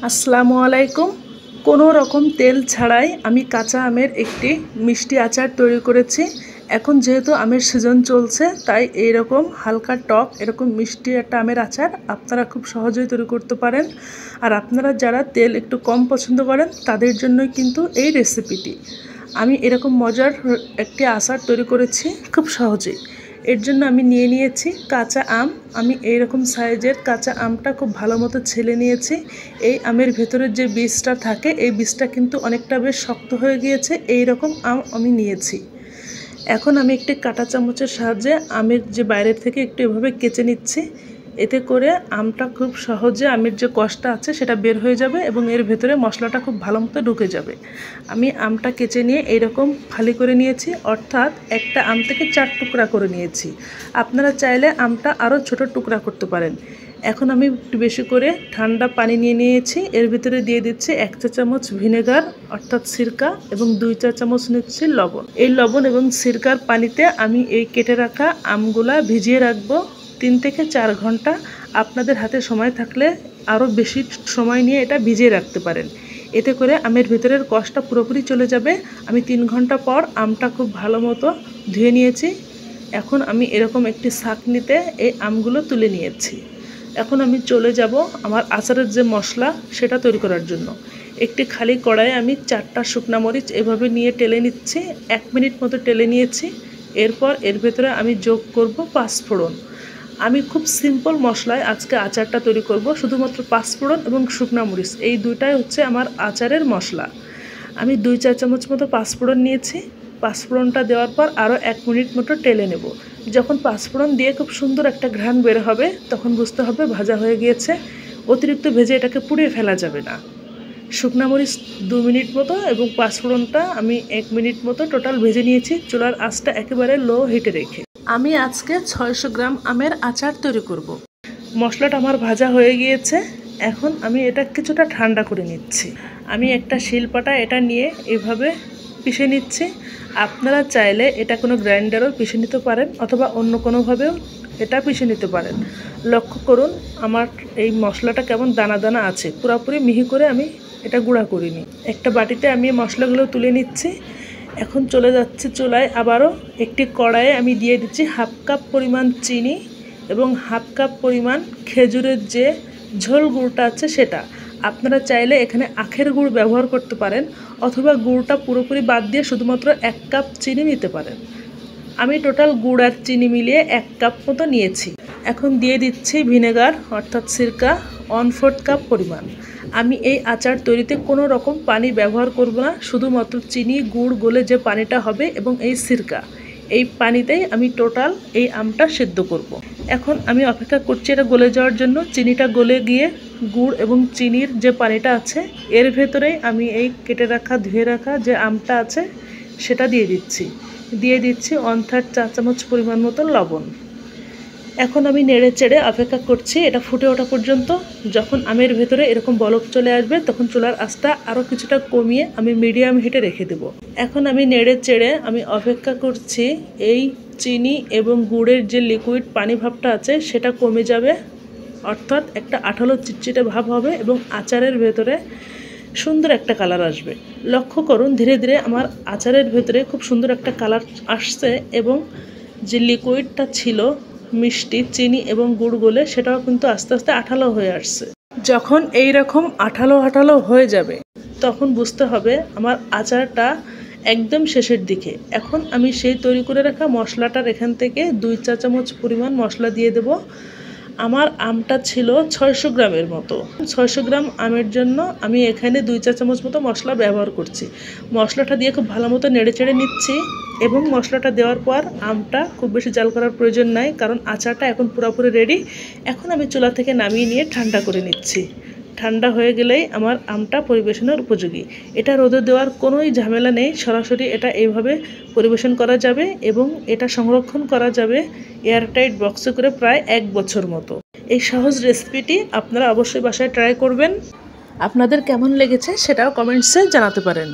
আসসালামু আলাইকুম। কোনো রকম তেল ছাড়াই আমি কাঁচা আমের একটি মিষ্টি আচার তৈরি করেছি। এখন যেহেতু আমের সিজন চলছে, তাই এইরকম হালকা টক এরকম মিষ্টি একটা আমের আচার আপনারা খুব সহজেই তৈরি করতে পারেন। আর আপনারা যারা তেল একটু কম পছন্দ করেন তাদের জন্যই কিন্তু এই রেসিপিটি। আমি এরকম মজার একটি আচার তৈরি করেছি খুব সহজেই। এর জন্য আমি নিয়ে নিয়েছি কাঁচা আম। আমি এইরকম সাইজের কাঁচা আমটা খুব ভালো মতো ছেলে নিয়েছি। এই আমের ভেতরের যে বীজটা থাকে, এই বীজটা কিন্তু অনেকটা বেশ শক্ত হয়ে গিয়েছে। এই রকম আম আমি নিয়েছি। এখন আমি একটি কাঁটা চামচের সাহায্যে আমের যে বাইরের থেকে একটু এভাবে কেচে নিচ্ছি। এতে করে আমটা খুব সহজে আমের যে কষটা আছে সেটা বের হয়ে যাবে এবং এর ভেতরে মশলাটা খুব ভালো মতো ঢুকে যাবে। আমি আমটা কেচে নিয়ে এইরকম ফালি করে নিয়েছি, অর্থাৎ একটা আম থেকে 4 টুকরা করে নিয়েছি। আপনারা চাইলে আমটা আরও ছোট টুকরা করতে পারেন। এখন আমি একটু বেশি করে ঠান্ডা পানি নিয়ে নিয়েছি। এর ভিতরে দিয়ে দিচ্ছি 1 চা চামচ ভিনেগার অর্থাৎ সিরকা এবং 2 চা চামচ নিচ্ছি লবণ। এই লবণ এবং সিরকার পানিতে আমি এই কেটে রাখা আমগুলা ভিজিয়ে রাখবো 3 থেকে 4 ঘন্টা। আপনাদের হাতে সময় থাকলে আরও বেশি সময় নিয়ে এটা ভিজিয়ে রাখতে পারেন। এতে করে আমের ভেতরের কষটা পুরোপুরি চলে যাবে। আমি 3 ঘন্টা পর আমটা খুব ভালো মতো ধুয়ে নিয়েছি। এখন আমি এরকম একটি ছাঁকনিতে এই আমগুলো তুলে নিয়েছি। এখন আমি চলে যাব আমার আচারের যে মশলা সেটা তৈরি করার জন্য। একটি খালি কড়াইয়ে আমি 4টা শুকনা মরিচ এভাবে নিয়ে টেলে নিচ্ছি। 1 মিনিট মতো টেলে নিয়েছি। এরপর এর ভেতরে আমি যোগ করব 5 ফোড়ন। আমি খুব সিম্পল মশলায় আজকে আচারটা তৈরি করব। শুধুমাত্র 5 ফোড়ন এবং শুকনা মরিচ, এই দুইটাই হচ্ছে আমার আচারের মশলা। আমি 2 চা চামচ মতো 5 ফোড়ন নিয়েছি। 5 ফোড়নটা দেওয়ার পর আরও 1 মিনিট মতো টেলে নেব। যখন 5 ফোড়ন দিয়ে খুব সুন্দর একটা ঘ্রাণ বের হবে, তখন বুঝতে হবে ভাজা হয়ে গিয়েছে। অতিরিক্ত ভেজে এটাকে পুড়িয়ে ফেলা যাবে না। শুকনা মরিচ 2 মিনিট মতো এবং 5 ফোড়নটা আমি 1 মিনিট মতো টোটাল ভেজে নিয়েছি, চুলার আঁচটা একেবারে লো হিটে রেখে। আমি আজকে 600 গ্রাম আমের আচার তৈরি করব। মশলাটা আমার ভাজা হয়ে গিয়েছে। এখন আমি এটা কিছুটা ঠান্ডা করে নিচ্ছি। আমি একটা শিলপাটা এটা নিয়ে এভাবে পিষে নিচ্ছি। আপনারা চাইলে এটা কোনো গ্রাইন্ডারও পিষে নিতে পারেন অথবা অন্য কোনোভাবেও এটা পিষে নিতে পারেন। লক্ষ্য করুন আমার এই মশলাটা কেমন দানা দানা আছে, পুরোপুরি মিহি করে আমি এটা গুঁড়া করিনি। একটা বাটিতে আমি মশলাগুলো তুলে নিচ্ছি। এখন চলে যাচ্ছে চুলায় আবারও একটি কড়াইয়ে আমি দিয়ে দিচ্ছি 1/2 কাপ পরিমাণ চিনি এবং 1/2 কাপ পরিমাণ খেজুরের যে ঝোল গুড়টা আছে সেটা। আপনারা চাইলে এখানে আখের গুড় ব্যবহার করতে পারেন অথবা গুড়টা পুরোপুরি বাদ দিয়ে শুধুমাত্র 1 কাপ চিনি নিতে পারেন। আমি টোটাল গুড় আর চিনি মিলিয়ে 1 কাপ মতো নিয়েছি। এখন দিয়ে দিচ্ছি ভিনেগার অর্থাৎ সিরকা 1/4 কাপ পরিমাণ। আমি এই আচার তৈরিতে কোনো রকম পানি ব্যবহার করব না, শুধুমাত্র চিনি গুড় গলে যে পানিটা হবে এবং এই সিরকা, এই পানিতেই আমি টোটাল এই আমটা সেদ্ধ করব। এখন আমি অপেক্ষা করছি এটা গলে যাওয়ার জন্য। চিনিটা গলে গিয়ে গুড় এবং চিনির যে পানিটা আছে এর ভেতরেই আমি এই কেটে রাখা ধুয়ে রাখা যে আমটা আছে সেটা দিয়ে দিচ্ছি। 1/3 চা চামচ পরিমাণ মতো লবণ। এখন আমি নেড়ে চেড়ে অপেক্ষা করছি এটা ফুটে ওঠা পর্যন্ত। যখন আমের ভেতরে এরকম বলক চলে আসবে তখন চুলার আঁচটা আরও কিছুটা কমিয়ে আমি মিডিয়াম হিটে রেখে দেব। এখন আমি নেড়ে চেড়ে আমি অপেক্ষা করছি এই চিনি এবং গুড়ের যে লিকুইড পানি ভাবটা আছে সেটা কমে যাবে, অর্থাৎ একটা আঠালো চিটচিটে ভাব হবে এবং আচারের ভেতরে সুন্দর একটা কালার আসবে। লক্ষ্য করুন ধীরে ধীরে আমার আচারের ভেতরে খুব সুন্দর একটা কালার আসছে এবং যে লিকুইডটা ছিল মিষ্টি চিনি এবং গুড় গলে সেটাও কিন্তু আস্তে আস্তে আঠালো হয়ে আসছে। যখন এই রকম আঠালো আঠালো হয়ে যাবে তখন বুঝতে হবে আমার আচারটা একদম শেষের দিকে। এখন আমি সেই তৈরি করে রাখা মশলাটার এখান থেকে 2 চা চামচ পরিমাণ মশলা দিয়ে দেব। আমার আমটা ছিল 600 গ্রামের মতো। 600 গ্রাম আমের জন্য আমি এখানে 2 চা চামচ মতো মশলা ব্যবহার করছি। মশলাটা দিয়ে খুব ভালো মতো নেড়ে চেড়ে নিচ্ছি এবং মশলাটা দেওয়ার পর আমটা খুব বেশি জাল করার প্রয়োজন নাই, কারণ আচারটা এখন পুরোপুরি রেডি। এখন আমি চুলা থেকে নামিয়ে নিয়ে ঠান্ডা করে নিচ্ছি। ঠান্ডা হয়ে গেলেই আমার আমটা পরিবেশনের উপযোগী। এটা রোদে দেওয়ার কোনোই ঝামেলা নেই, সরাসরি এটা এইভাবে পরিবেশন করা যাবে এবং এটা সংরক্ষণ করা যাবে এয়ারটাইট বক্সে করে প্রায় 1 বছর মতো। এই সহজ রেসিপিটি আপনারা অবশ্যই বাসায় ট্রাই করবেন। আপনাদের কেমন লেগেছে সেটাও কমেন্টসে জানাতে পারেন।